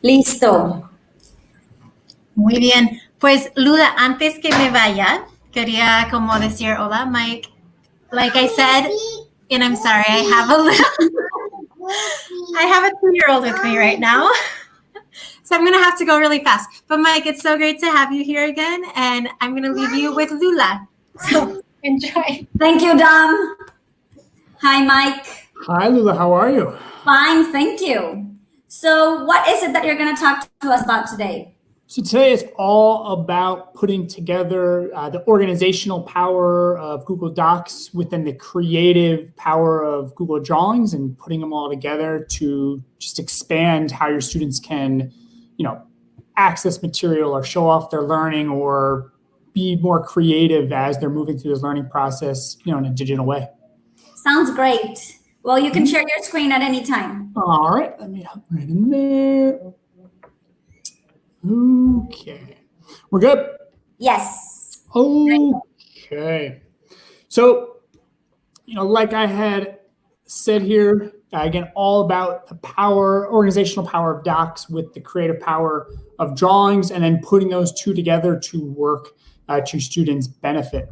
Listo. Muy bien. Pues, Luda, antes que me vaya, quería como decir hola, Mike. Like I said, and I'm sorry, I have a 2-year-old with me right now. So I'm going to have to go really fast. But Mike, it's so great to have you here again. And I'm going to leave you with Lula. So enjoy. Thank you, Dom. Hi, Mike. Hi, Lula. How are you? Fine, thank you. So what is it that you're going to talk to us about today? So today is all about putting together the organizational power of Google Docs within the creative power of Google Drawings and putting them all together to just expand how your students can, access material or show off their learning or be more creative as they're moving through this learning process, in a digital way. Sounds great. Well, you can share your screen at any time. All right, let me hop right in there. Okay, we're good? Yes. Okay. So, like I had said here, again, all about the organizational power of docs with the creative power of drawings, and then putting those two together to work to students' benefit.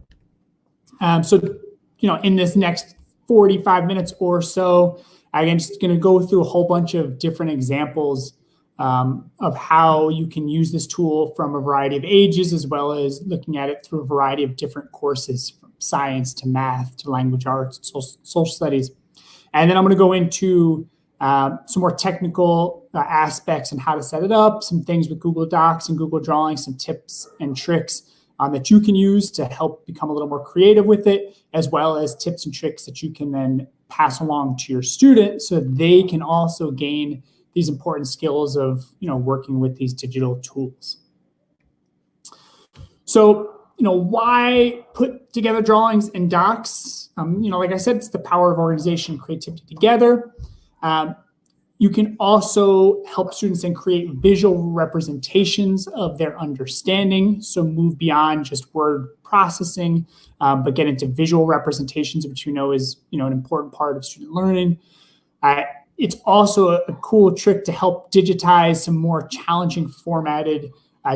So, in this next 45 minutes or so, again, just going to go through a whole bunch of different examples of how you can use this tool from a variety of ages, as well as looking at it through a variety of different courses, from science to math to language arts, social studies. And then I'm going to go into some more technical aspects and how to set it up, some things with Google Docs and Google Drawings, some tips and tricks that you can use to help become a little more creative with it, as well as tips and tricks that you can then pass along to your students so that they can also gain these important skills of working with these digital tools. So why put together drawings and docs? Like I said, it's the power of organization and creativity together. You can also help students and create visual representations of their understanding. So move beyond just word processing, but get into visual representations, which is an important part of student learning. It's also a cool trick to help digitize some more challenging formatted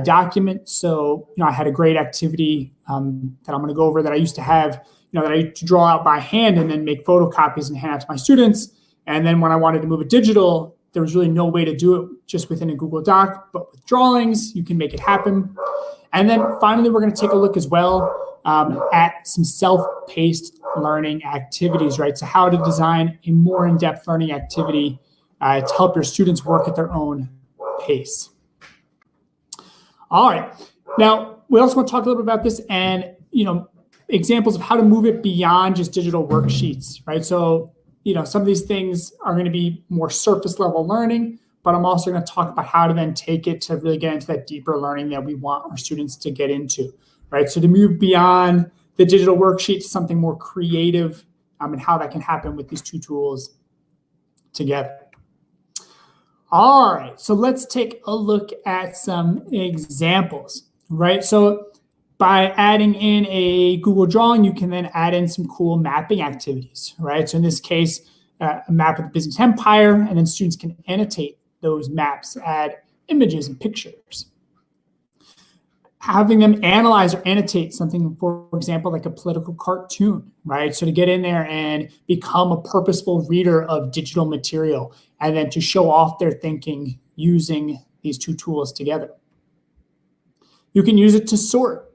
documents. So, I had a great activity that I'm going to go over that I used to have, that I used to draw out by hand and then make photocopies and hand out to my students. And then when I wanted to move it digital, there was really no way to do it just within a Google Doc, but with drawings, you can make it happen. And then finally, we're going to take a look as well at some self-paced learning activities, right? So how to design a more in-depth learning activity to help your students work at their own pace. All right. Now, we also want to talk a little bit about this and, examples of how to move it beyond just digital worksheets, right? So, some of these things are going to be more surface level learning, but I'm also going to talk about how to then take it to really get into that deeper learning that we want our students to get into, right? So to move beyond the digital worksheet to something more creative and how that can happen with these two tools together. All right, so let's take a look at some examples, right? So by adding in a Google Drawing, you can then add in some cool mapping activities, right? So in this case, a map of the Byzantine Empire, and then students can annotate those maps, add images and pictures. Having them analyze or annotate something, for example, like a political cartoon, right? So to get in there and become a purposeful reader of digital material, and then to show off their thinking using these two tools together. You can use it to sort,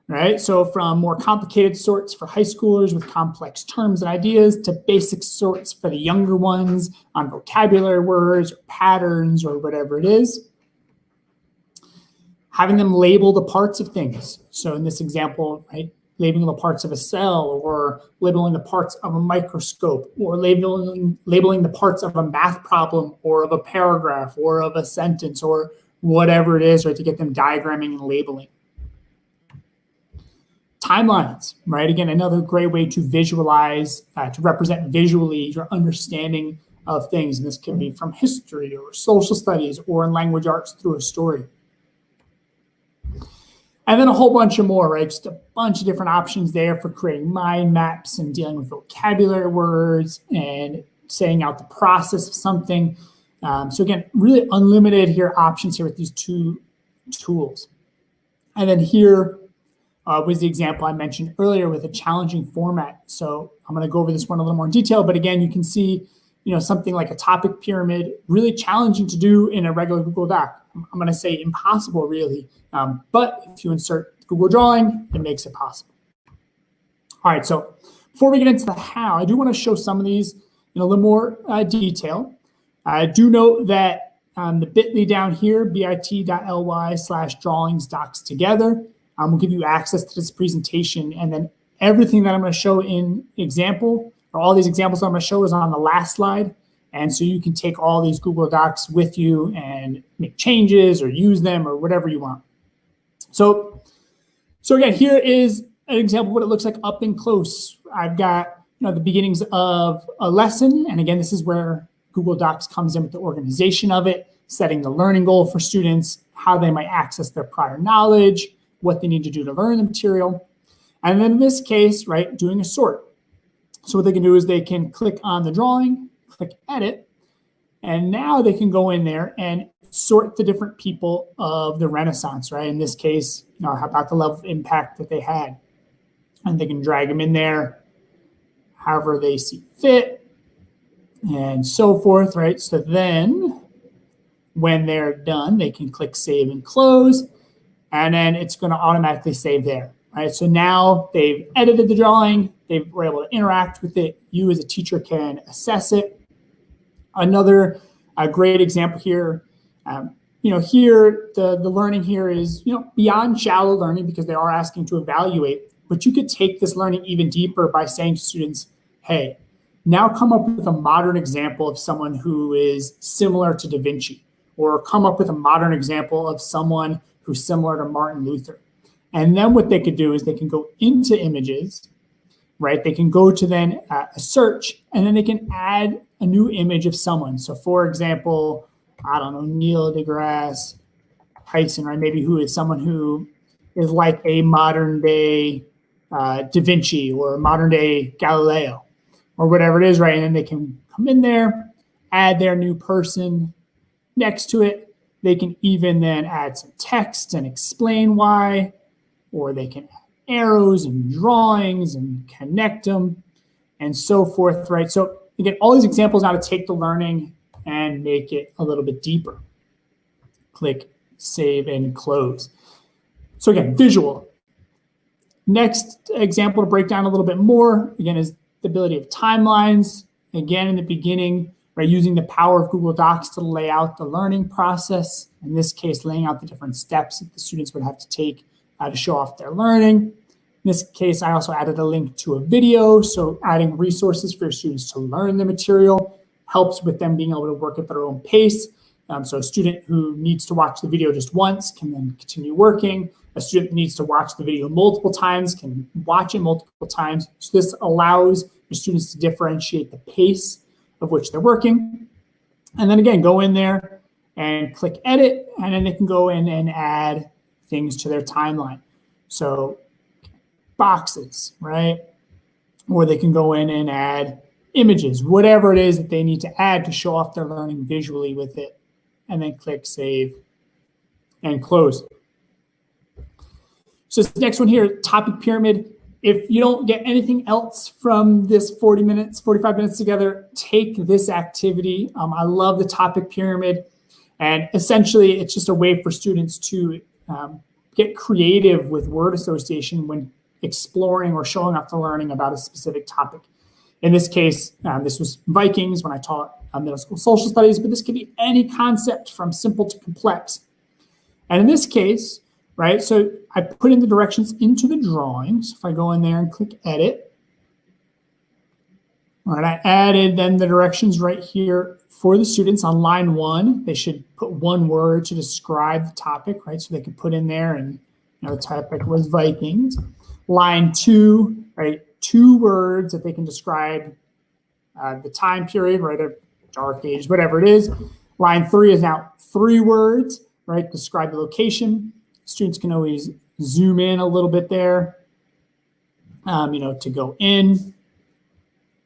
right? So from more complicated sorts for high schoolers with complex terms and ideas to basic sorts for the younger ones on vocabulary words or patterns or whatever it is. Having them label the parts of things. So in this example, right, labeling the parts of a cell, or labeling the parts of a microscope, or labeling the parts of a math problem or of a paragraph or of a sentence or whatever it is, right, to get them diagramming and labeling. Timelines, right? Again, another great way to visualize, to represent visually your understanding of things. And this can be from history or social studies or in language arts through a story. And then a whole bunch of more, right? Just a bunch of different options there for creating mind maps and dealing with vocabulary words and saying out the process of something. So again, really unlimited here options here with these two tools. And then here was the example I mentioned earlier with a challenging format. So I'm going to go over this one a little more in detail, but again, you can see, something like a topic pyramid, really challenging to do in a regular Google Doc. I'm going to say impossible, really. But if you insert Google Drawing, it makes it possible. All right, so before we get into the how, I do want to show some of these in a little more detail. I do note that the bit.ly down here, bit.ly/drawings docs together, will give you access to this presentation. And then everything that I'm going to show in example, or all these examples I'm going to show, is on the last slide. And so you can take all these Google Docs with you and make changes or use them or whatever you want. So again, here is an example of what it looks like up and close. I've got the beginnings of a lesson. And again, this is where Google Docs comes in with the organization of it, setting the learning goal for students, how they might access their prior knowledge, what they need to do to learn the material. And then in this case, right, doing a sort. So what they can do is they can click on the drawing, click edit, and now they can go in there and sort the different people of the Renaissance, right? In this case, how about the level of impact that they had? And they can drag them in there however they see fit and so forth, right? So then when they're done, they can click save and close, and then it's going to automatically save there, right? So now they've edited the drawing, they were able to interact with it. You as a teacher can assess it. Another great example here, here the learning here is beyond shallow learning because they are asking to evaluate, but you could take this learning even deeper by saying to students, hey, now come up with a modern example of someone who is similar to Da Vinci, or come up with a modern example of someone who's similar to Martin Luther. And then what they could do is they can go into images, right? They can go to then a search, and then they can add a new image of someone. So for example, I don't know, Neil deGrasse Tyson, right? Maybe who is someone who is like a modern day Da Vinci or a modern day Galileo or whatever it is, right? And then they can come in there, add their new person next to it. They can even then add some text and explain why, or they can add arrows and drawings and connect them and so forth, right? So you get all these examples now to take the learning and make it a little bit deeper. Click save and close. So again, visual. Next example to break down a little bit more, again, is the ability of timelines. Again, in the beginning, right, using the power of Google Docs to lay out the learning process. In this case, laying out the different steps that the students would have to take to show off their learning. In this case, I also added a link to a video. So adding resources for your students to learn the material helps with them being able to work at their own pace. So a student who needs to watch the video just once can then continue working. A student that needs to watch the video multiple times can watch it multiple times. So this allows your students to differentiate the pace of which they're working. And then again, go in there and click edit, and then they can go in and add things to their timeline. So boxes, right? Or they can go in and add images, whatever it is that they need to add to show off their learning visually with it, and then click save and close. So this next one here, topic pyramid. If you don't get anything else from this 45 minutes together, take this activity. I love the topic pyramid. And essentially, it's just a way for students to get creative with word association when exploring or showing off the learning about a specific topic. In this case, this was Vikings when I taught middle school social studies, but this could be any concept from simple to complex. And in this case, right, so I put in the directions into the drawings. If I go in there and click edit, all right, I added then the directions right here for the students on line 1. They should put one word to describe the topic, right? So they could put in there, and the topic was Vikings. Line 2, right, 2 words that they can describe the time period, right, a dark age, whatever it is. Line 3 is now 3 words, right, describe the location. Students can always zoom in a little bit there, to go in.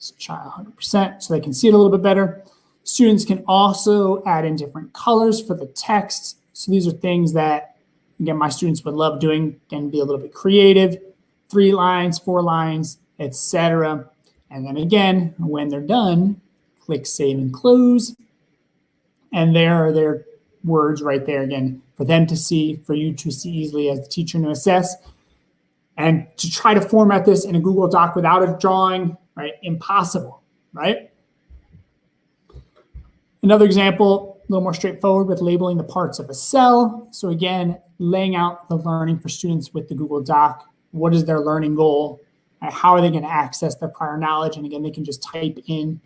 So try 100% so they can see it a little bit better. Students can also add in different colors for the text. So these are things that, again, my students would love doing and be a little bit creative. 3 lines, 4 lines, etc. And then again, when they're done, click Save and Close. And there are their words right there again for them to see, for you to see easily as the teacher to assess. And to try to format this in a Google Doc without a drawing, right? Impossible, right? Another example, a little more straightforward with labeling the parts of a cell. So again, laying out the learning for students with the Google Doc. What is their learning goal? How are they going to access their prior knowledge? And again, they can just type in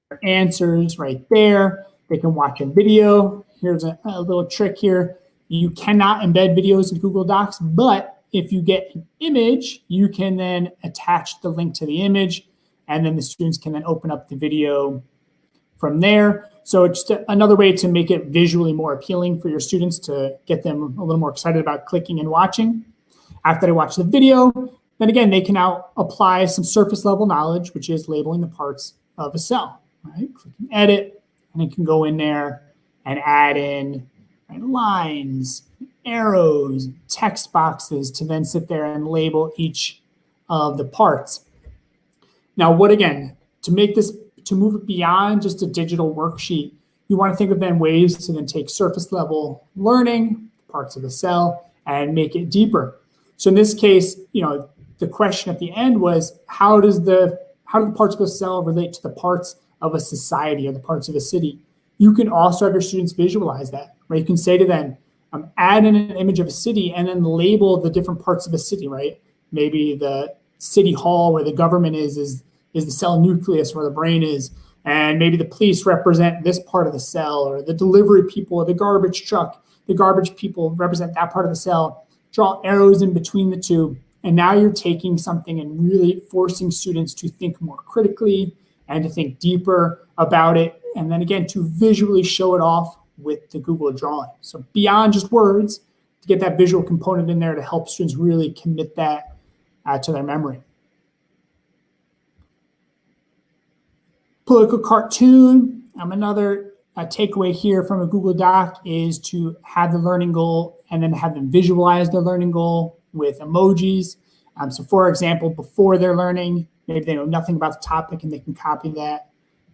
their answers right there. They can watch a video. Here's a little trick here. You cannot embed videos in Google Docs, but if you get an image, you can then attach the link to the image, and then the students can then open up the video from there. So it's just another way to make it visually more appealing for your students, to get them a little more excited about clicking and watching. After they watch the video, then again, they can now apply some surface level knowledge, which is labeling the parts of a cell. Right? Click and edit, and it can go in there and add in lines, arrows, text boxes to then sit there and label each of the parts. Now, to make this, to move it beyond just a digital worksheet, you want to think of then ways to then take surface level learning, parts of the cell, and make it deeper. So in this case, the question at the end was, how do the parts of a cell relate to the parts of a society or the parts of a city? You can also have your students visualize that, right? You can say to them, add in an image of a city and then label the different parts of a city, right? Maybe the city hall where the government is the cell nucleus where the brain is, and maybe the police represent this part of the cell, or the delivery people or the garbage truck, the garbage people represent that part of the cell. Draw arrows in between the two, and now you're taking something and really forcing students to think more critically and to think deeper about it, and then again, to visually show it off with the Google drawing. So beyond just words, to get that visual component in there to help students really commit that to their memory. Political cartoon, another takeaway here from a Google Doc is to have the learning goal and then have them visualize their learning goal with emojis. So for example, before they're learning, maybe they know nothing about the topic and they can copy that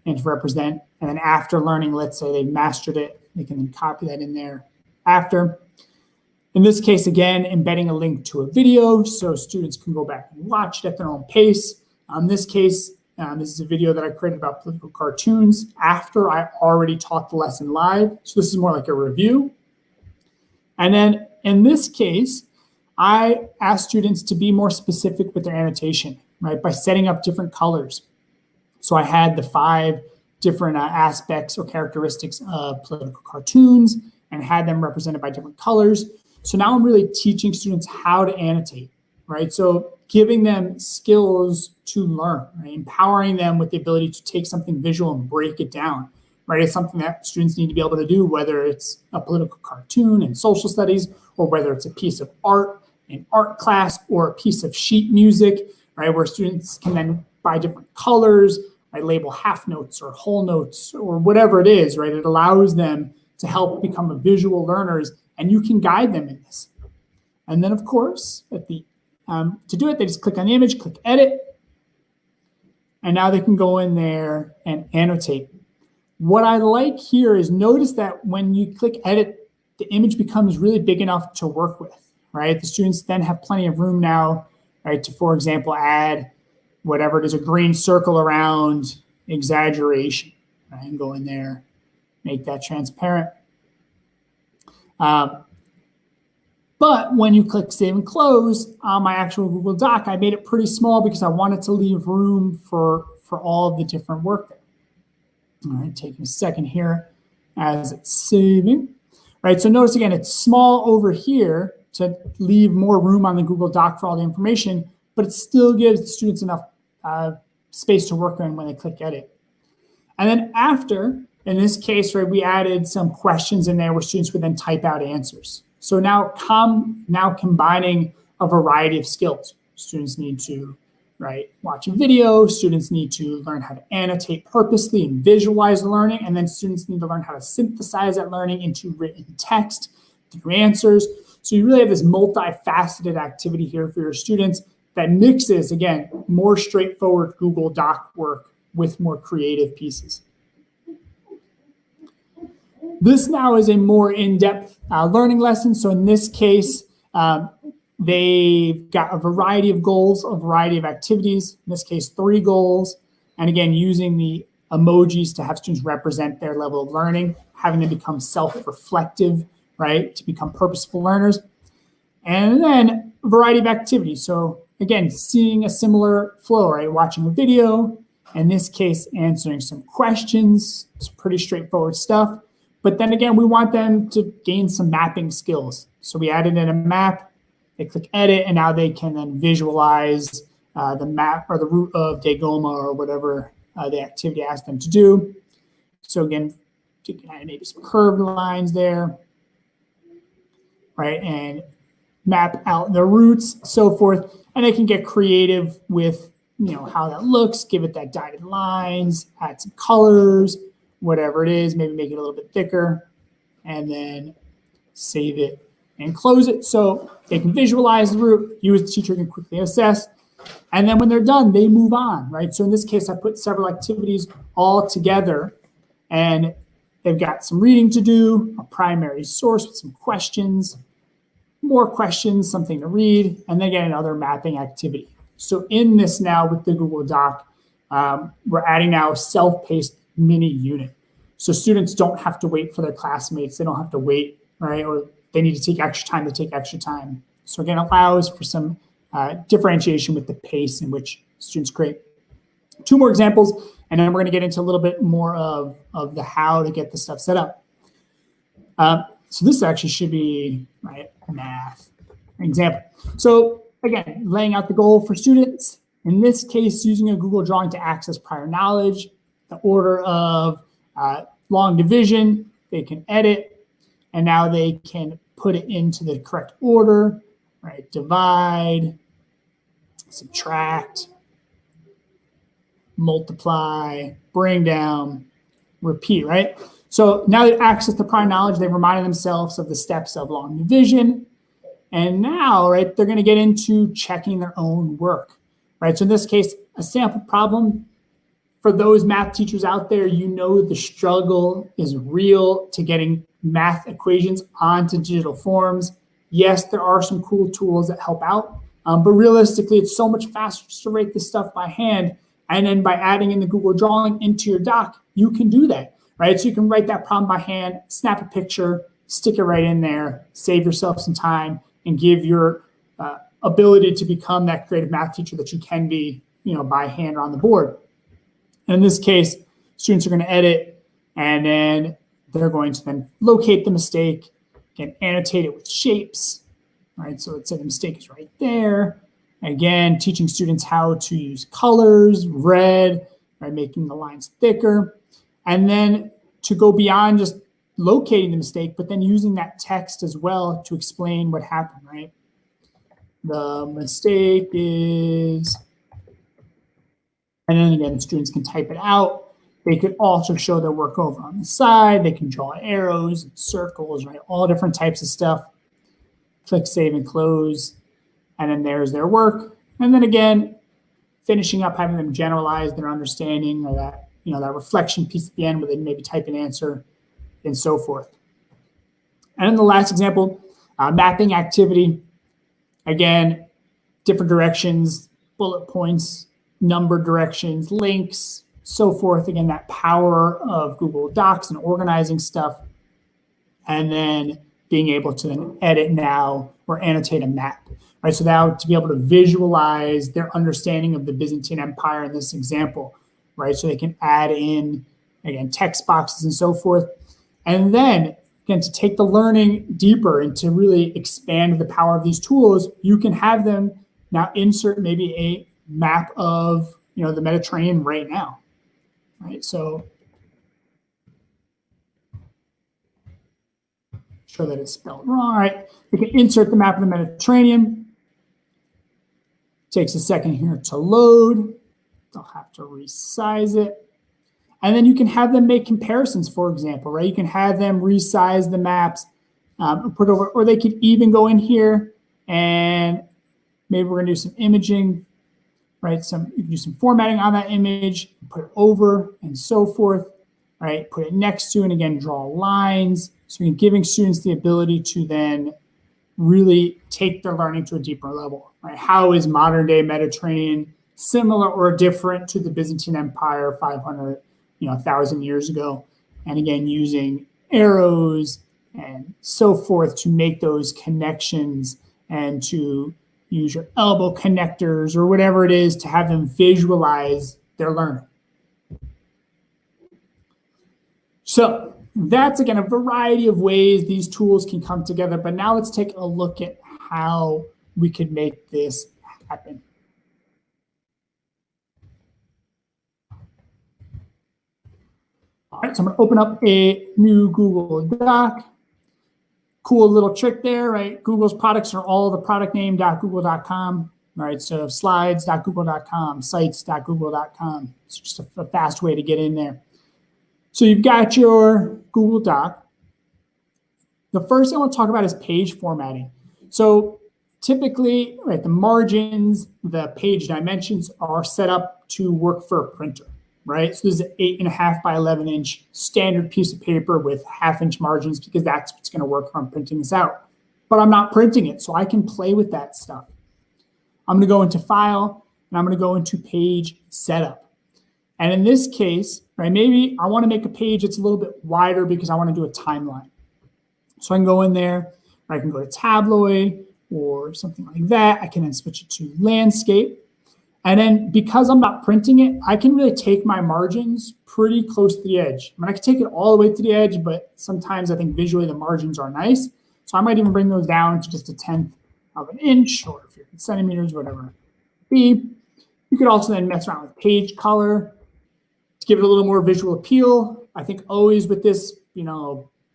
and to represent. And then after learning, let's say they mastered it, they can then copy that in there after. In this case, again, embedding a link to a video so students can go back and watch it at their own pace. In this case, this is a video that I created about political cartoons after I already taught the lesson live. So this is more like a review. And then in this case, I asked students to be more specific with their annotation, right, by setting up different colors. So I had the 5 different aspects or characteristics of political cartoons and had them represented by different colors. So now I'm really teaching students how to annotate, right? So giving them skills to learn, right? Empowering them with the ability to take something visual and break it down, right? It's something that students need to be able to do, whether it's a political cartoon in social studies, or whether it's a piece of art in art class, or a piece of sheet music, right? Where students can then, by different colors, right, label half notes or whole notes or whatever it is, right? It allows them to help become a visual learners, and you can guide them in this. And then, of course, at the to do it, they just click on the image, click edit, and now they can go in there and annotate. What I like here is notice that when you click edit, the image becomes really big enough to work with, right? The students then have plenty of room now, right, to, for example, add whatever it is, a green circle around exaggeration, right? And go in there, make that transparent. But when you click Save and Close on my actual Google Doc, I made it pretty small because I wanted to leave room for all of the different work there. All right, taking a second here as it's saving. Right, so notice again, it's small over here to leave more room on the Google Doc for all the information, but it still gives the students enough space to work on when they click edit. And then after, in this case, right, we added some questions in there where students would then type out answers. So now combining a variety of skills. Students need to right? Watch a video. Students need to learn how to annotate purposely and visualize learning. And then students need to learn how to synthesize that learning into written text through answers. So you really have this multifaceted activity here for your students that mixes, again, more straightforward Google Doc work with more creative pieces. This now is a more in-depth learning lesson. So in this case, they've got a variety of goals, a variety of activities, in this case, 3 goals. And again, using the emojis to have students represent their level of learning, having them become self-reflective, right, to become purposeful learners. And then a variety of activities. So again, seeing a similar flow, right, watching a video, in this case, answering some questions. It's pretty straightforward stuff. But then again, we want them to gain some mapping skills. So we added in a map, they click edit, and now they can then visualize the map or the route of Dagoma or whatever the activity asked them to do. So again, you can add maybe some curved lines there, right? And map out the routes, so forth. And they can get creative with, how that looks, give it that dotted lines, add some colors, whatever it is, maybe make it a little bit thicker, and then save it and close it so they can visualize the route, you as the teacher can quickly assess, and then when they're done, they move on, right? So in this case, I put several activities all together, and they've got some reading to do, a primary source with some questions, more questions, something to read, and then again, another mapping activity. So in this now with the Google Doc, we're adding now a self-paced mini unit. So students don't have to wait for their classmates. They don't have to wait, right? Or they need to take extra time, they take extra time. So again, allows for some differentiation with the pace in which students create. 2 more examples, and then we're going to get into a little bit more of the how to get the stuff set up. So this actually should be, right, math example. So again, laying out the goal for students. In this case, using a Google drawing to access prior knowledge, the order of long division, they can edit, and now they can put it into the correct order, right? Divide, subtract, multiply, bring down, repeat, right? So now they've accessed the prior knowledge, they've reminded themselves of the steps of long division, and now, right, they're going to get into checking their own work, right? So in this case, a sample problem. For those math teachers out there, the struggle is real to getting math equations onto digital forms. Yes, there are some cool tools that help out, but realistically, it's so much faster just to write this stuff by hand. And then by adding in the Google drawing into your doc, you can do that, right? So you can write that problem by hand, snap a picture, stick it right in there, save yourself some time, and give your ability to become that creative math teacher that you can be, by hand or on the board. And in this case, students are going to edit, and then they're going to then locate the mistake, again, annotate it with shapes, right? So let's say the mistake is right there. Again, teaching students how to use colors, red, right, making the lines thicker, and then to go beyond just locating the mistake, but then using that text as well to explain what happened, right? The mistake is, and then again, students can type it out. They could also show their work over on the side. They can draw arrows, circles, right? All different types of stuff. Click save and close. And then there's their work. And then again, finishing up, having them generalize their understanding, or that, that reflection piece at the end where they maybe type an answer and so forth. And in the last example, mapping activity. Again, different directions, bullet points, number directions, links, so forth. Again, that power of Google Docs and organizing stuff, and then being able to then edit now or annotate a map, right? So now to be able to visualize their understanding of the Byzantine Empire in this example, right? So they can add in, again, text boxes and so forth. And then, again, to take the learning deeper and to really expand the power of these tools, you can have them now insert maybe a map of, the Mediterranean right now, right? So show that it's spelled wrong, right? We can insert the map of the Mediterranean, Takes a second here to load. I'll have to resize it. And then you can have them make comparisons, for example, right? You can have them resize the maps, put over, or they could even go in here and maybe we're gonna do some imaging, right? You can do some formatting on that image, put it over and so forth, right? Put it next to, and again, draw lines. So you're giving students the ability to then really take their learning to a deeper level, right? How is modern day Mediterranean similar or different to the Byzantine Empire 500, 1,000 years ago? And again, using arrows and so forth to make those connections and to use your elbow connectors or whatever it is to have them visualize their learning. So that's, again, a variety of ways these tools can come together. But now let's take a look at how we could make this happen. All right, so I'm going to open up a new Google Doc. Cool little trick there, right? Google's products are all the product name.google.com. All right, so slides.google.com, sites.google.com. It's just a fast way to get in there. So you've got your Google Doc. The first thing I want to talk about is page formatting. So typically, right, the margins, the page dimensions are set up to work for a printer, right? So this is an 8.5 by 11 inch standard piece of paper with 1/2 inch margins because that's what's going to work when I'm printing this out. But I'm not printing it, so I can play with that stuff. I'm going to go into File, and I'm going to go into Page Setup. And in this case, right, maybe I want to make a page that's a little bit wider because I want to do a timeline. So I can go in there, or I can go to tabloid or something like that. I can then switch it to landscape. And then because I'm not printing it, I can really take my margins pretty close to the edge. I mean, I can take it all the way to the edge, but sometimes I think visually the margins are nice. So I might even bring those down to just 1/10 of an inch, or if you're in centimeters, whatever it be. You could also then mess around with page color to give it a little more visual appeal. I think always with this,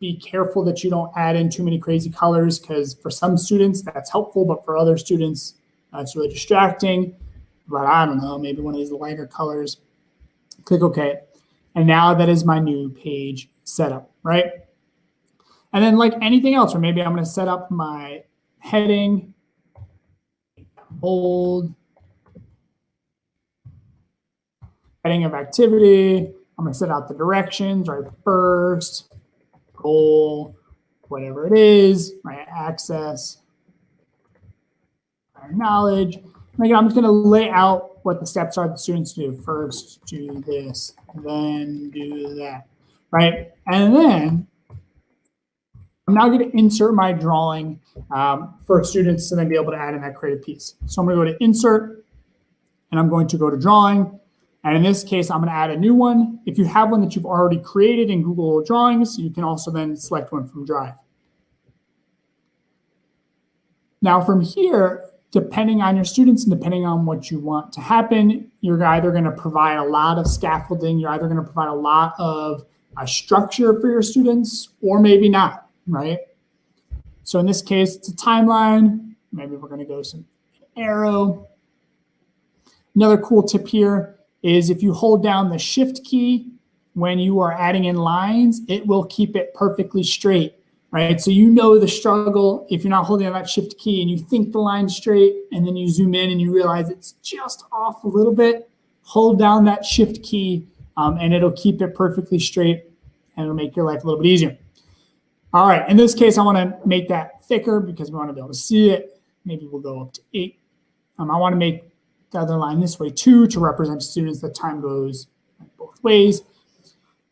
be careful that you don't add in too many crazy colors, because for some students that's helpful, but for other students it's really distracting. But I don't know, maybe one of these lighter colors. Click OK. And now that is my new page setup, right? And then like anything else, or maybe I'm going to set up my heading, bold, heading of activity. I'm going to set out the directions, right? First, goal, whatever it is, right? Access, right? Knowledge. And again, I'm just going to lay out what the steps are that students do. First, do this, then do that, right? And then I'm now going to insert my drawing for students to then be able to add in that creative piece. So I'm going to go to Insert, and I'm going to go to Drawing. And in this case, I'm going to add a new one. If you have one that you've already created in Google Drawings, you can also then select one from Drive. Now from here, depending on your students and depending on what you want to happen, you're either going to provide a lot of scaffolding, you're either going to provide a lot of structure for your students, or maybe not, right? So in this case, it's a timeline. Maybe we're going to go some arrow. Another cool tip here is if you hold down the Shift key when you are adding in lines, it will keep it perfectly straight, right? So you know the struggle if you're not holding on that Shift key and you think the line's straight and then you zoom in and you realize it's just off a little bit. Hold down that Shift key and it'll keep it perfectly straight and it'll make your life a little bit easier. All right, in this case, I want to make that thicker because we want to be able to see it. Maybe we'll go up to 8. I want to make the other line this way too to represent students that time goes both ways.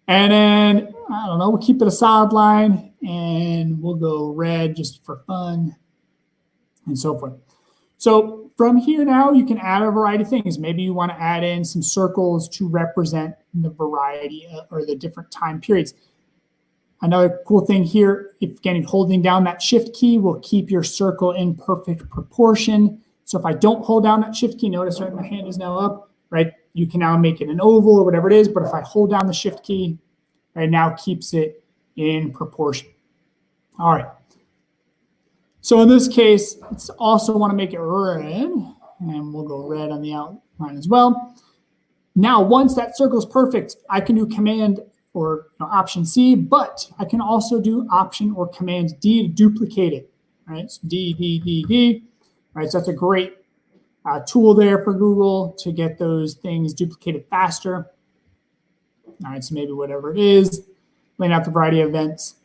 And then, I don't know, we'll keep it a solid line and we'll go red just for fun and so forth. So from here now, you can add a variety of things. Maybe you want to add in some circles to represent the variety or the different time periods. Another cool thing here, if again, holding down that Shift key will keep your circle in perfect proportion. So if I don't hold down that Shift key, notice right, my hand is now up, right? You can now make it an oval or whatever it is, but if I hold down the Shift key, right now keeps it in proportion. All right. So in this case, let's also want to make it red. and we'll go red on the outline as well. Now, once that circle is perfect, I can do Command or Option C, but I can also do Option or Command D to duplicate it. Right, so D, D, D, D. Right, so that's a great tool there for Google to get those things duplicated faster. All right, so maybe whatever it is, laying out the variety of events.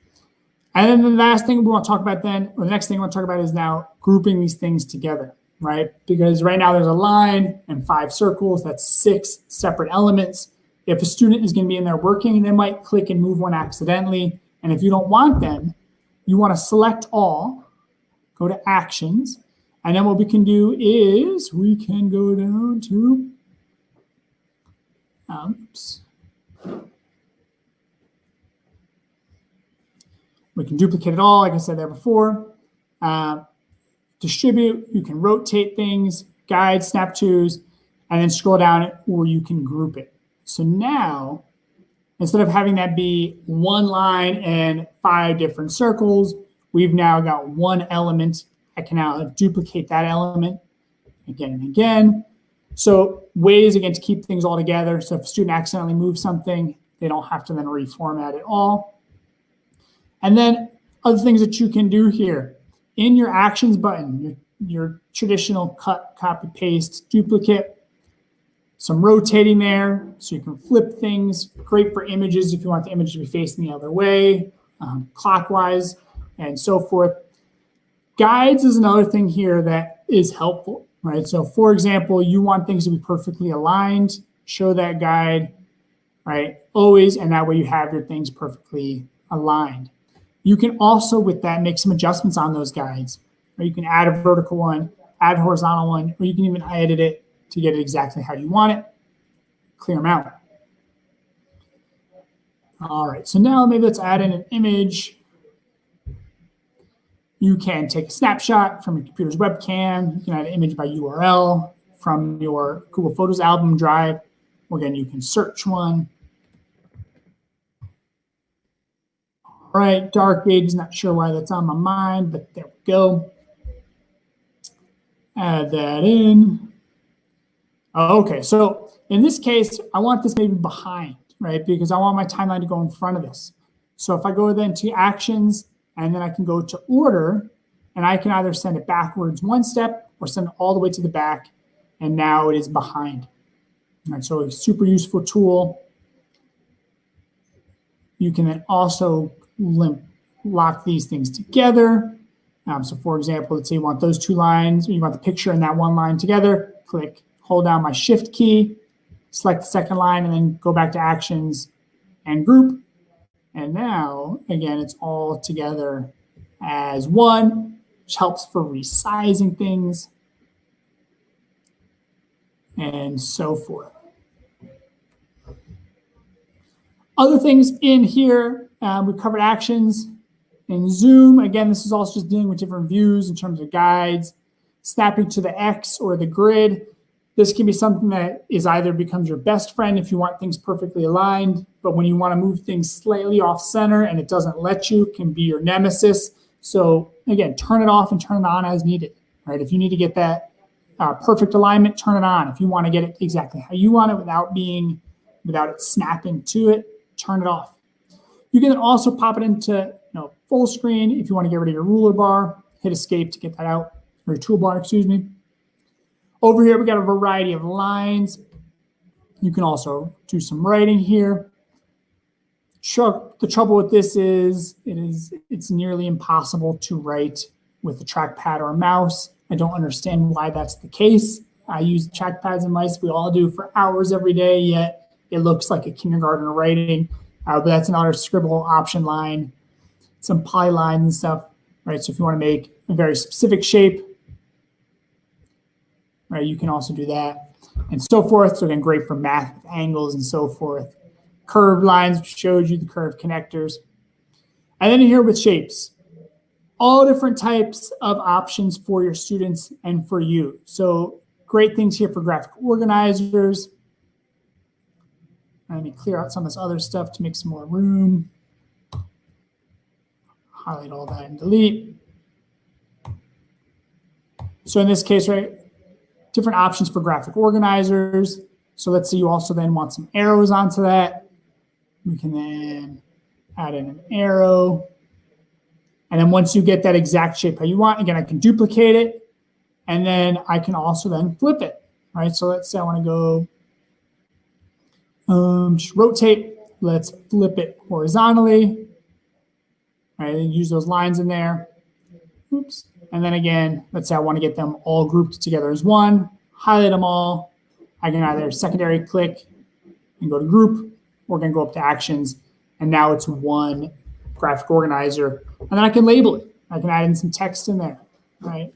And then the last thing we want to talk about then, or the next thing we want to talk about is now grouping these things together, right? Because right now there's a line and 5 circles, that's 6 separate elements. If a student is going to be in there working, they might click and move one accidentally. And if you don't want them, you want to select all, go to Actions, and then what we can do is we can go down to, we can duplicate it all, like I said there before. Distribute, you can rotate things, guide, snap twos, and then scroll down, or you can group it. So now, instead of having that be one line and 5 different circles, we've now got one element. I can now duplicate that element again and again. So ways, again, to keep things all together. So if a student accidentally moves something, they don't have to then reformat it all. And then other things that you can do here. In your Actions button, your traditional cut, copy, paste, duplicate, some rotating there so you can flip things. Great for images if you want the image to be facing the other way, clockwise, and so forth. Guides is another thing here that is helpful, right? So for example, you want things to be perfectly aligned, show that guide, right? Always, and that way you have your things perfectly aligned. You can also, with that, make some adjustments on those guides. Or you can add a vertical one, add a horizontal one, or you can even edit it to get it exactly how you want it. Clear them out. All right, so now maybe let's add in an image. You can take a snapshot from your computer's webcam. You can add an image by URL from your Google Photos album drive. Or again, you can search one. All right, dark ages, not sure why that's on my mind, but there we go. Add that in. Okay, so in this case, I want this maybe behind, right? Because I want my timeline to go in front of this. So if I go then to Actions, and then I can go to Order, and I can either send it backwards one step or send it all the way to the back, and now it is behind. All right, so a super useful tool. You can then also lock these things together. So for example, let's say you want those 2 lines, or you want the picture and that one line together. Click, hold down my Shift key, select the second line, and then go back to Actions and Group. And now, again, it's all together as one, which helps for resizing things and so forth. Other things in here, we covered Actions in Zoom. Again, this is also just dealing with different views in terms of guides, snapping to the X or the grid. This can be something that is either becomes your best friend if you want things perfectly aligned, but when you want to move things slightly off center and it doesn't let you, can be your nemesis. So again, turn it off and turn it on as needed, right? If you need to get that perfect alignment, turn it on. If you want to get it exactly how you want it without it snapping to it, turn it off. You can also pop it into full screen if you want to get rid of your ruler bar. Hit Escape to get that out, or your toolbar, excuse me. Over here, we got a variety of lines. You can also do some writing here. The trouble with this is it's nearly impossible to write with a trackpad or a mouse. I don't understand why that's the case. I use trackpads and mice. We all do for hours every day, yet it looks like a kindergartner writing. But that's another scribble option line, some polylines and stuff, right? So if you want to make a very specific shape, right, you can also do that and so forth. So again, great for math, angles and so forth. Curved lines, which showed you the curved connectors. And then here with shapes, all different types of options for your students and for you. So great things here for graphic organizers. Let me clear out some of this other stuff to make some more room. Highlight all that and delete. So in this case, right, different options for graphic organizers. So let's say you also then want some arrows onto that. We can then add in an arrow. And then once you get that exact shape how you want, again, I can duplicate it. And then I can also then flip it, right? So let's say I want to go just rotate. Let's flip it horizontally. All right, and use those lines in there. Oops. And then again, let's say I want to get them all grouped together as one, highlight them all. I can either secondary click and go to group, or can go up to actions. And now it's one graphic organizer. And then I can label it. I can add in some text in there, right?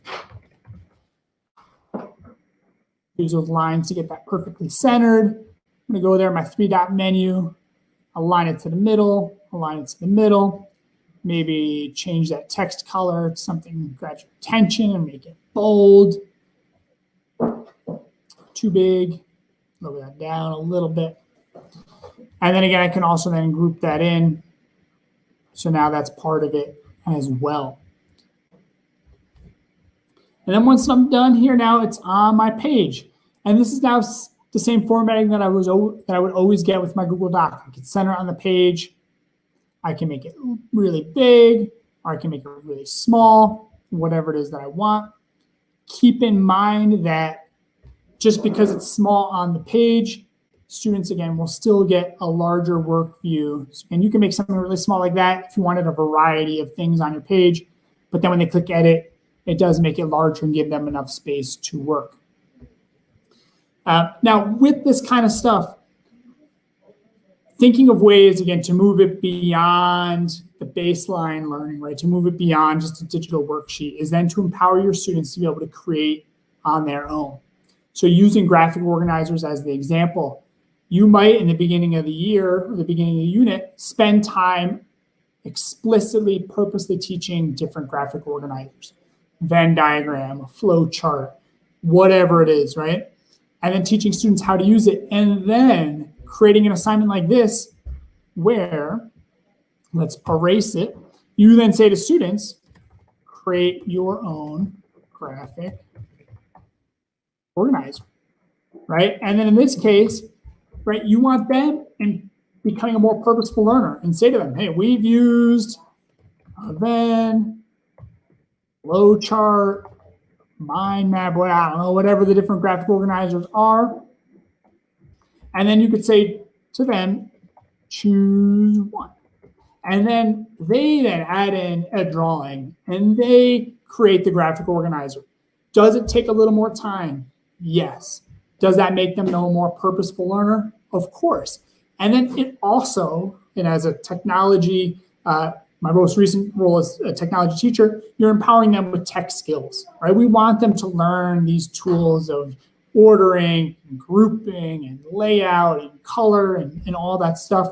Use those lines to get that perfectly centered. I'm going to go there, my 3-dot menu, align it to the middle, align it to the middle. Maybe change that text color to something grabs your attention and make it bold. Too big. Lower that down a little bit. And then again, I can also then group that in. So now that's part of it as well. And then once I'm done here, now it's on my page. And this is now the same formatting that I would always get with my Google Doc. I can center it on the page. I can make it really big, or I can make it really small, whatever it is that I want. Keep in mind that just because it's small on the page, students, again, will still get a larger work view. And you can make something really small like that if you wanted a variety of things on your page. But then when they click edit, it does make it larger and give them enough space to work. Now, with this kind of stuff, thinking of ways, again, to move it beyond the baseline learning, right? To move it beyond just a digital worksheet is then to empower your students to be able to create on their own. So using graphic organizers as the example, you might, in the beginning of the year or the beginning of the unit, spend time explicitly, purposely teaching different graphic organizers, Venn diagram, a flow chart, whatever it is, right? And then teaching students how to use it, and then creating an assignment like this where, let's erase it, you then say to students, create your own graphic organizer, right? And then in this case, right, you want them in becoming a more purposeful learner and say to them, hey, we've used a Venn, flow chart, mind map, I don't know, whatever the different graphic organizers are. And then you could say to them, choose one. And then they then add in a drawing and they create the graphic organizer. Does it take a little more time? Yes. Does that make them a more purposeful learner? Of course. And then it also, and as a technology, my most recent role as a technology teacher, you're empowering them with tech skills, right? We want them to learn these tools of ordering, and grouping, and layout, and color, and all that stuff,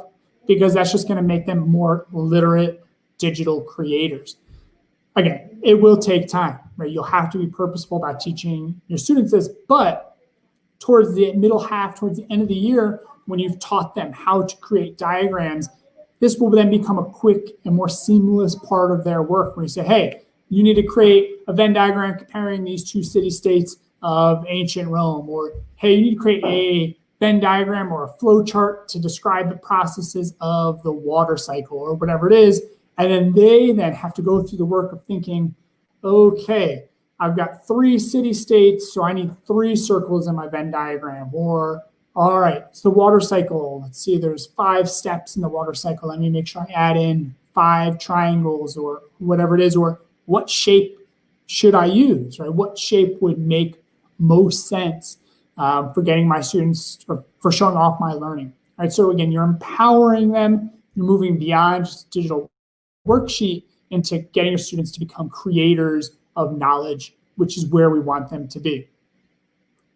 because that's just going to make them more literate digital creators. Again, it will take time, right? You'll have to be purposeful about teaching your students this, but towards the middle half, towards the end of the year, when you've taught them how to create diagrams, this will then become a quick and more seamless part of their work where you say, hey, you need to create a Venn diagram comparing these two city-states of ancient Rome, or hey, you need to create a Venn diagram or a flow chart to describe the processes of the water cycle or whatever it is. And then they then have to go through the work of thinking, okay, I've got 3 city-states, so I need 3 circles in my Venn diagram. Or, all right, it's the water cycle. Let's see, there's 5 steps in the water cycle. Let me make sure I add in 5 triangles or whatever it is, or what shape should I use, right? What shape would make most sense for getting my students, or for showing off my learning, right? So again, you're empowering them, you're moving beyond just a digital worksheet into getting your students to become creators of knowledge, which is where we want them to be.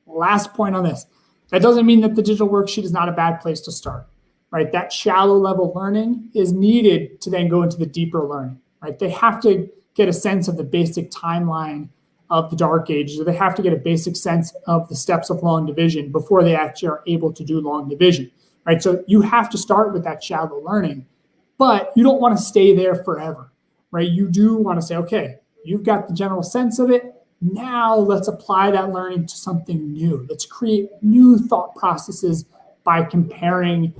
Last point on this, that doesn't mean that the digital worksheet is not a bad place to start, right? That shallow level learning is needed to then go into the deeper learning, right? They have to get a sense of the basic timeline of the dark ages, or they have to get a basic sense of the steps of long division before they actually are able to do long division, right? So you have to start with that shallow learning, but you don't want to stay there forever, right? You do want to say, okay, you've got the general sense of it. Now let's apply that learning to something new. Let's create new thought processes by comparing,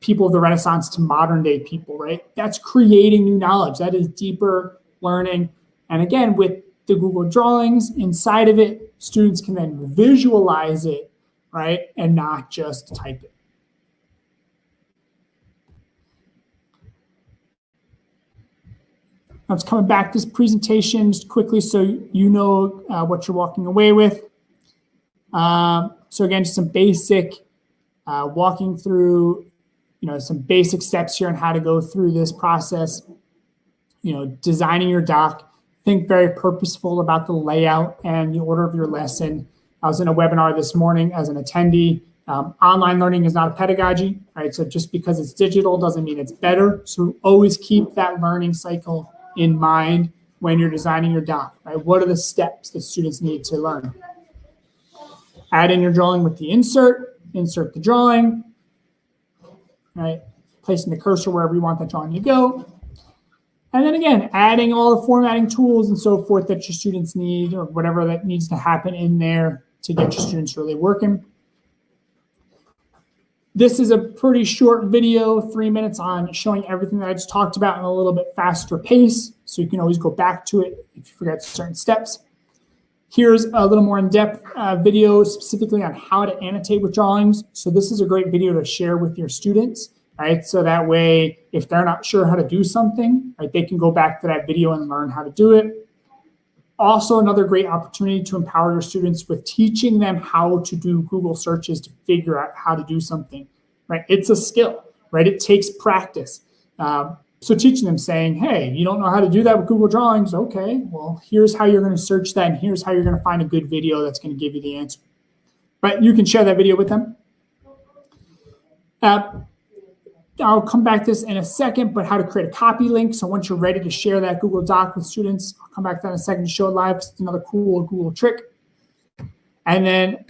people of the Renaissance to modern day people, right? That's creating new knowledge. That is deeper learning. And again, with the Google Drawings inside of it, students can then visualize it, right? And not just type it. Now it's coming back to this presentation just quickly so you know what you're walking away with. So again, just some basic walking through, some basic steps here on how to go through this process. Designing your doc. Think very purposeful about the layout and the order of your lesson. I was in a webinar this morning as an attendee. Online learning is not a pedagogy, right? So just because it's digital doesn't mean it's better. So always keep that learning cycle in mind when you're designing your doc, right? What are the steps that students need to learn? Add in your drawing with the insert the drawing, right? Placing the cursor wherever you want that drawing to go. And then again, adding all the formatting tools and so forth that your students need or whatever that needs to happen in there to get your students really working. This is a pretty short video, 3 minutes on showing everything that I just talked about in a little bit faster pace. So you can always go back to it if you forget certain steps. Here's a little more in-depth video specifically on how to annotate with drawings. So this is a great video to share with your students. Right? So that way, if they're not sure how to do something, right, they can go back to that video and learn how to do it. Also, another great opportunity to empower your students with teaching them how to do Google searches to figure out how to do something, right? It's a skill, right? It takes practice. So teaching them saying, hey, you don't know how to do that with Google Drawings. Okay, well, here's how you're going to search that, and here's how you're going to find a good video that's going to give you the answer. But you can share that video with them. I'll come back to this in a second, but how to create a copy link. So once you're ready to share that Google Doc with students, I'll come back to that in a second to show it live because it's another cool Google trick. And then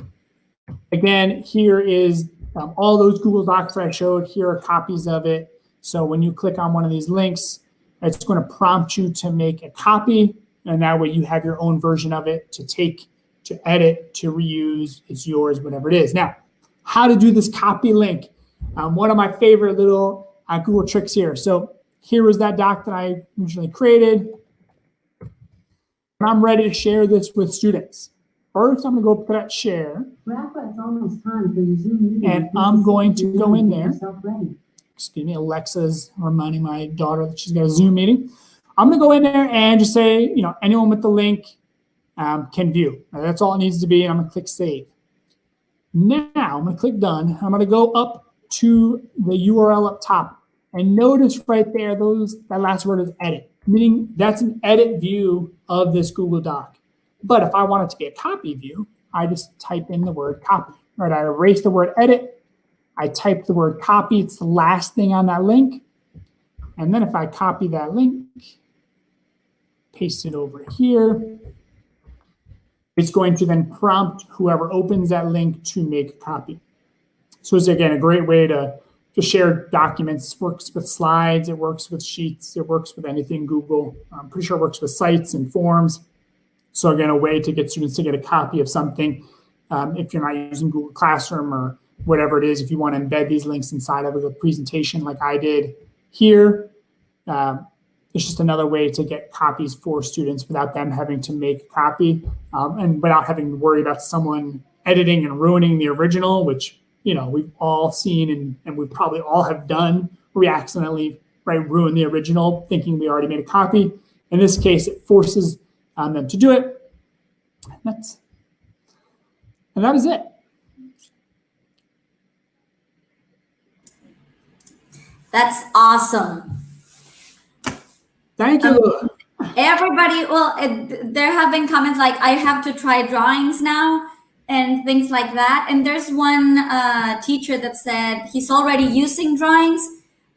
again, here is all those Google Docs that I showed. Here are copies of it. So when you click on one of these links, it's going to prompt you to make a copy. And that way you have your own version of it to take, to edit, to reuse. It's yours, whatever it is. Now, how to do this copy link. One of my favorite little Google tricks here. So here was that doc that I originally created. And I'm ready to share this with students. First, I'm going to go put that share. Rafa, it's almost time for your Zoom meeting. And I'm going to go in there. Excuse me, Alexa's reminding my daughter that she's got a Zoom meeting. I'm going to go in there and just say, anyone with the link can view. Now, that's all it needs to be. And I'm going to click save. Now, I'm going to click done. I'm going to go up to the URL up top. And notice right there, that last word is edit, meaning that's an edit view of this Google Doc. But if I want it to be a copy view, I just type in the word copy. Right? I erase the word edit. I type the word copy. It's the last thing on that link. And then if I copy that link, paste it over here, it's going to then prompt whoever opens that link to make a copy. So it's, again, a great way to share documents. It works with slides. It works with sheets. It works with anything Google. I'm pretty sure it works with sites and forms. So, again, a way to get students to get a copy of something. If you're not using Google Classroom or whatever it is, if you want to embed these links inside of a presentation like I did here, it's just another way to get copies for students without them having to make a copy and without having to worry about someone editing and ruining the original, which we've all seen and we probably all have done. We accidentally ruin the original thinking we already made a copy. In this case, it forces them to do it. And that is it. That's awesome. Thank you. Everybody, they're having comments like, I have to try drawings now and things like that. And there's one teacher that said he's already using drawings,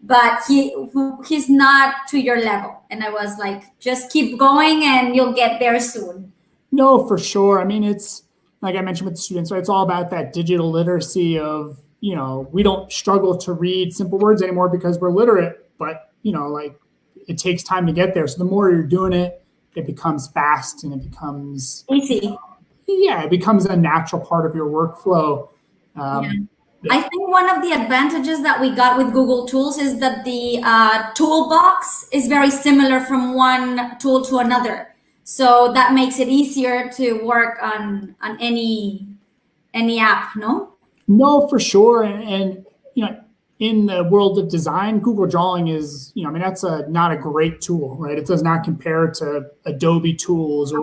but he's not to your level. And I was like, just keep going and you'll get there soon. No, for sure. I mean, it's like I mentioned with the students, right? It's all about that digital literacy of, we don't struggle to read simple words anymore because we're literate, but, it takes time to get there. So the more you're doing it, it becomes fast and it becomes Easy. it becomes a natural part of your workflow. I think one of the advantages that we got with Google Tools is that the toolbox is very similar from one tool to another. So that makes it easier to work on any app, no? No, for sure. And in the world of design, Google Drawing is, that's not a great tool, right? It does not compare to Adobe tools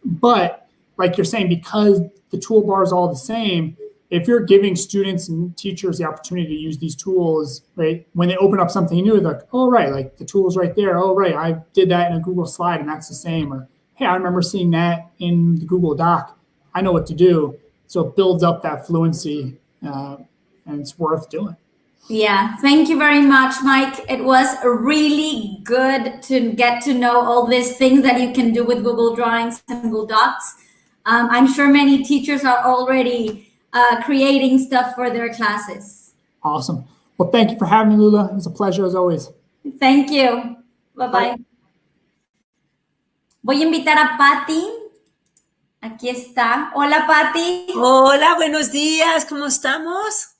but like you're saying, because the toolbar is all the same, if you're giving students and teachers the opportunity to use these tools, right, when they open up something new, they're like, oh, right, like the tool's right there. Oh, right, I did that in a Google slide and that's the same. Or, hey, I remember seeing that in the Google Doc. I know what to do. So it builds up that fluency and it's worth doing. Yeah, thank you very much, Mike. It was really good to get to know all these things that you can do with Google Drawings and Google Docs. I'm sure many teachers are already creating stuff for their classes. Awesome. Well, thank you for having me, Lula. It was a pleasure as always. Thank you. Bye-bye. Voy a invitar a Patty. Aquí está. Hola, Patty. Hola, buenos días. ¿Cómo estamos?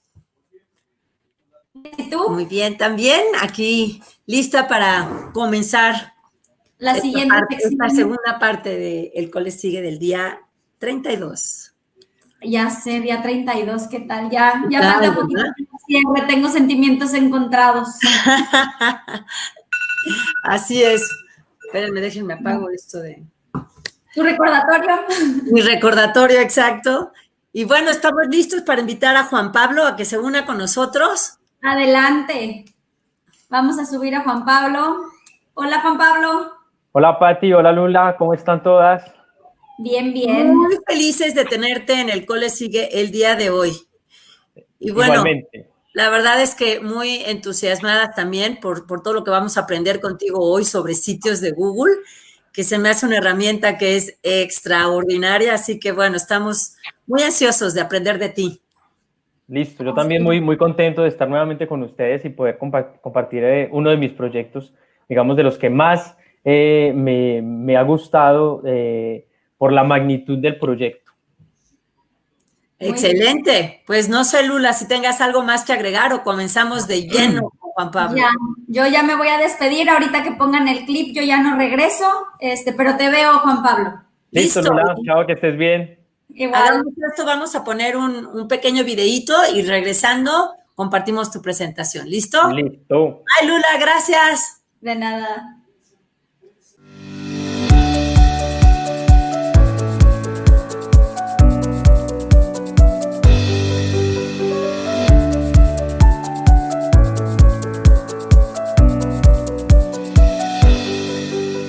¿Y tú? Muy bien, también aquí lista para comenzar La siguiente esta segunda parte de elcolesigue del día 32. Ya sé, día 32, ¿qué tal? Ya falta poquito. Siempre tengo sentimientos encontrados. Así es. Espérenme, déjenme apago esto de... ¿Tu recordatorio? Mi recordatorio, exacto. Y bueno, estamos listos para invitar a Juan Pablo a que se una con nosotros. Adelante. Vamos a subir a Juan Pablo. Hola, Juan Pablo. Hola, Pati. Hola, Lula. ¿Cómo están todas? Bien, bien. Muy felices de tenerte en elcolesigue el día de hoy. Y bueno, igualmente. La verdad es que muy entusiasmada también por todo lo que vamos a aprender contigo hoy sobre sitios de Google, que se me hace una herramienta que es extraordinaria. Así que bueno, estamos muy ansiosos de aprender de ti. Listo. Yo también muy contento de estar nuevamente con ustedes y poder compartir uno de mis proyectos, digamos, de los que más me ha gustado por la magnitud del proyecto. Excelente. Pues no sé, Lula, si tengas algo más que agregar o comenzamos de lleno con Juan Pablo. Ya, yo ya me voy a despedir. Ahorita que pongan el clip, yo ya no regreso, pero te veo, Juan Pablo. Listo, Lula. Chao, que estés bien. Igual. Hagamos esto, vamos a poner un pequeño videíto y regresando compartimos tu presentación. ¿Listo? Listo. Ay, Lula, gracias. De nada.